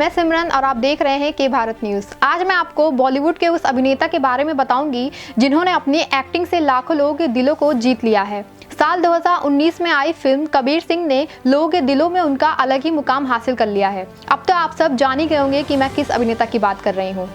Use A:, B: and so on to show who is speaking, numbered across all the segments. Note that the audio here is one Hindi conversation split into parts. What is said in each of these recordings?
A: मैं सिमरन और आप देख रहे हैं के भारत न्यूज़। आज मैं आपको बॉलीवुड के उस अभिनेता के बारे में बताऊंगी जिन्होंने अपनी एक्टिंग से लाखों लोगों के दिलों को जीत लिया है। साल 2019 में आई फिल्म कबीर सिंह ने लोगों के दिलों में उनका अलग ही मुकाम हासिल कर लिया है। अब तो आप सब जान ही गए होंगे कि मैं किस अभिनेता की बात कर रही हूँ।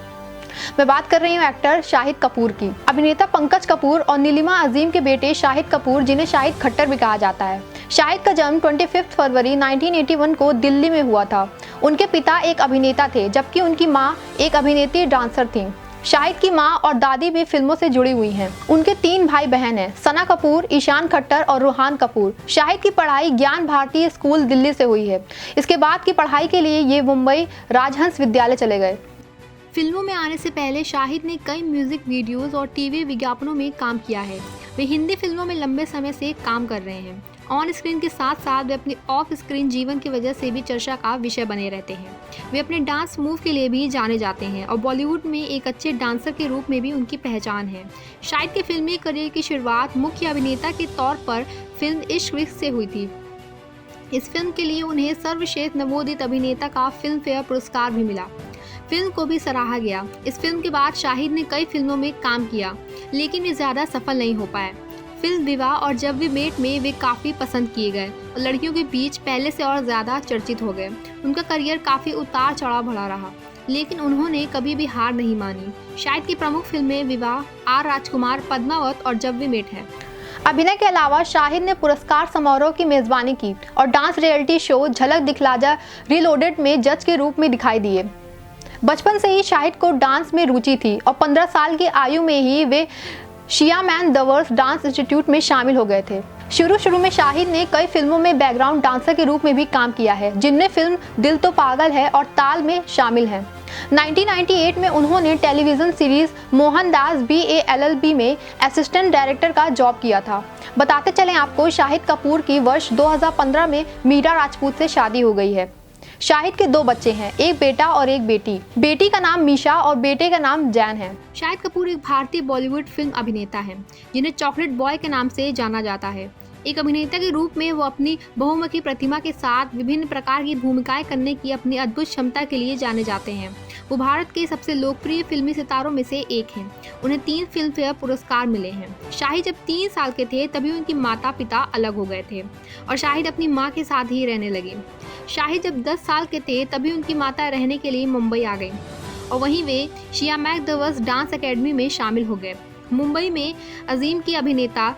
A: मैं बात कर रही हूँ एक्टर शाहिद कपूर की। अभिनेता पंकज कपूर और नीलिमा अजीम के बेटे शाहिद कपूर, जिन्हें शाहिद खट्टर भी कहा जाता है। शाहिद का जन्म 25 फरवरी 1981 को दिल्ली में हुआ था। उनके पिता एक अभिनेता थे, जबकि उनकी मां एक अभिनेत्री डांसर थीं। शाहिद की मां और दादी भी फिल्मों से जुड़ी हुई हैं। उनके 3 भाई बहन हैं, सना कपूर, ईशान खट्टर और रूहान कपूर। शाहिद की पढ़ाई ज्ञान भारती स्कूल दिल्ली से हुई है। इसके बाद की पढ़ाई के लिए ये मुंबई राजहंस विद्यालय चले गए। फिल्मों में आने से पहले शाहिद ने कई म्यूजिक वीडियोस और टीवी विज्ञापनों में काम किया है। वे हिंदी फिल्मों में लंबे समय से काम कर रहे हैं। ऑन स्क्रीन के साथ साथ वे अपने ऑफ स्क्रीन जीवन की वजह से भी चर्चा का विषय बने रहते हैं। वे अपने डांस मूव के लिए भी जाने जाते हैं और बॉलीवुड में एक अच्छे डांसर के रूप में भी उनकी पहचान है। शाहिद के फिल्मी करियर की शुरुआत मुख्य अभिनेता के तौर पर फिल्म इश्क विश्क से हुई थी। इस फिल्म के लिए उन्हें सर्वश्रेष्ठ नवोदित अभिनेता का फिल्म फेयर पुरस्कार भी मिला। फिल्म को भी सराहा गया। इस फिल्म के बाद शाहिद ने कई फिल्मों में काम किया, लेकिन वे ज़्यादा सफल नहीं हो पाए। फिल्म विवाह और जब वी मेट में वे काफ़ी पसंद किए गए और लड़कियों के बीच पहले से और ज़्यादा चर्चित हो गए। उनका करियर काफ़ी उतार चढ़ाव भरा रहा, लेकिन उन्होंने कभी भी हार नहीं मानी। शाहिद की प्रमुख फिल्में विवाह, आर राजकुमार, पद्मावत और जब वी मेट हैं। अभिनय के अलावा शाहिद ने पुरस्कार समारोह की मेज़बानी की और डांस रियलिटी शो झलक दिखला जा रीलोडेड में जज के रूप में दिखाई दिए। बचपन से ही शाहिद को डांस में रुचि थी और 15 साल की आयु में ही वे शियामैन दवर्स डांस इंस्टीट्यूट में शामिल हो गए थे। शुरू में शाहिद ने कई फिल्मों में बैकग्राउंड डांसर के रूप में भी काम किया है, जिनमें फिल्म दिल तो पागल है और ताल में शामिल हैं। 1998 में उन्होंने टेलीविजन सीरीज मोहनदास BALLB में असिस्टेंट डायरेक्टर का जॉब किया था। बताते चलें आपको, शाहिद कपूर की वर्ष 2015 में मीरा राजपूत से शादी हो गई है। शाहिद के 2 बच्चे हैं, एक बेटा और एक बेटी। बेटी का नाम मीशा और बेटे का नाम जैन है। शाहिद कपूर एक भारतीय बॉलीवुड फिल्म अभिनेता हैं, जिन्हें चॉकलेट बॉय के नाम से जाना जाता है। एक अभिनेता के रूप में वो अपनी बहुमुखी प्रतिभा के साथ विभिन्न प्रकार की भूमिकाएं करने की अपनी अद्भुत क्षमता के लिए जाने जाते हैं। वो भारत के सबसे लोकप्रिय फिल्मी सितारों में से एक हैं। उन्हें 3 फिल्म फेयर पुरस्कार मिले हैं। शाहिद जब 3 साल के थे तभी उनके माता पिता अलग हो गए थे और शाहिद अपनी माँ के साथ ही रहने लगे। शाहिद जब 10 साल के थे तभी उनकी माता रहने के लिए मुंबई आ गई और वहीं वे शियामैन दवर्स डांस अकेडमी में शामिल हो गए। मुंबई में अजीम की अभिनेता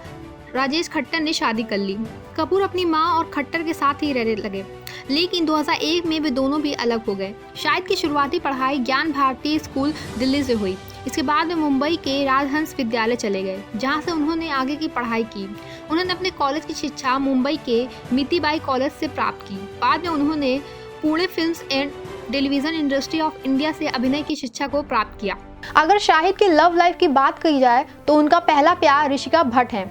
A: राजेश खट्टर ने शादी कर ली। कपूर अपनी मां और खट्टर के साथ ही रहने लगे, लेकिन 2001 में वे दोनों भी अलग हो गए। शाहिद की शुरुआती पढ़ाई ज्ञान भारती स्कूल दिल्ली से हुई। इसके बाद वे मुंबई के राजहंस विद्यालय चले गए, जहां से उन्होंने आगे की पढ़ाई की। उन्होंने अपने कॉलेज की शिक्षा मुंबई के मितीबाई कॉलेज से प्राप्त की। बाद में उन्होंने Pune films and television industry of India से अभिनय की शिक्षा को प्राप्त किया। अगर शाहिद की लव लाइफ की बात की जाए तो उनका पहला प्यार ऋषिका भट्ट है,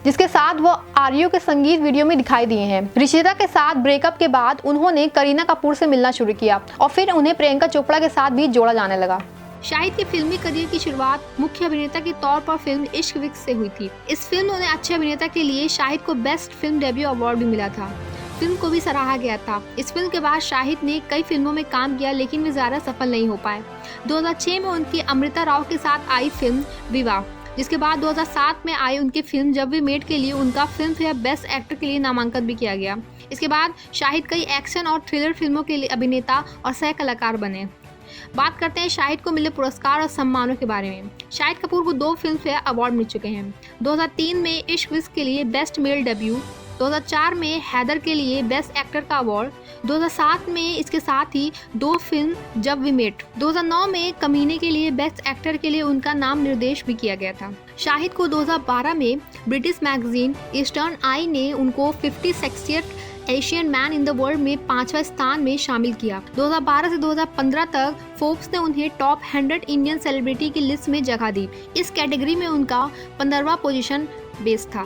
A: जिसके साथ वो आर्यो के संगीत वीडियो में दिखाई दिए हैं। ऋषिका के साथ ब्रेकअप के बाद उन्होंने करीना कपूर से मिलना शुरू किया और फिर उन्हें प्रियंका चोपड़ा के साथ भी जोड़ा जाने लगा। शाहिद के फिल्मी करियर की शुरुआत मुख्य अभिनेता के तौर पर फिल्म इश्क विश्क से हुई थी। इस फिल्म में उन्हें अच्छे अभिनेता के लिए शाहिद को बेस्ट फिल्म डेब्यू अवार्ड भी मिला था। फिल्म को भी सराहा गया था। इस फिल्म के बाद शाहिद ने कई फिल्मों में काम किया, लेकिन वे ज़्यादा सफल नहीं हो पाए। 2006 में उनकी अमृता राव के साथ आई फिल्म विवाह, जिसके बाद 2007 में आई उनकी फिल्म जब वी मेट के लिए उनका फिल्म फेयर बेस्ट एक्टर के लिए नामांकन भी किया गया। इसके बाद शाहिद कई एक्शन और थ्रिलर फिल्मों के लिए अभिनेता और सह कलाकार बने। बात करते हैं शाहिद को मिले पुरस्कार और सम्मानों के बारे में। शाहिद कपूर को 2 फिल्म फेयर अवार्ड मिल चुके हैं। 2003 में इश्क विश्क के लिए बेस्ट मेल डेब्यू, 2004 में हैदर के लिए बेस्ट एक्टर का अवार्ड, 2007 में इसके साथ ही 2 फिल्म जब वी मेट, 2009 में कमीने के लिए बेस्ट एक्टर के लिए उनका नाम निर्देश भी किया गया था। शाहिद को 2012 में ब्रिटिश मैगजीन ईस्टर्न आई ने उनको 50 sexiest Asian man in the world में 5वां स्थान में शामिल किया। 2012 से 2015 तक फोर्ब्स ने उन्हें टॉप 100 इंडियन सेलिब्रिटी की लिस्ट में जगह दी। इस कैटेगरी में उनका 15वां पोजीशन बेस था।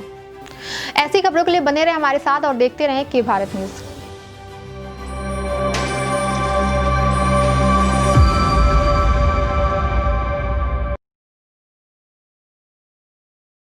A: ऐसी खबरों के लिए बने रहे हमारे साथ और देखते रहें के भारत न्यूज़।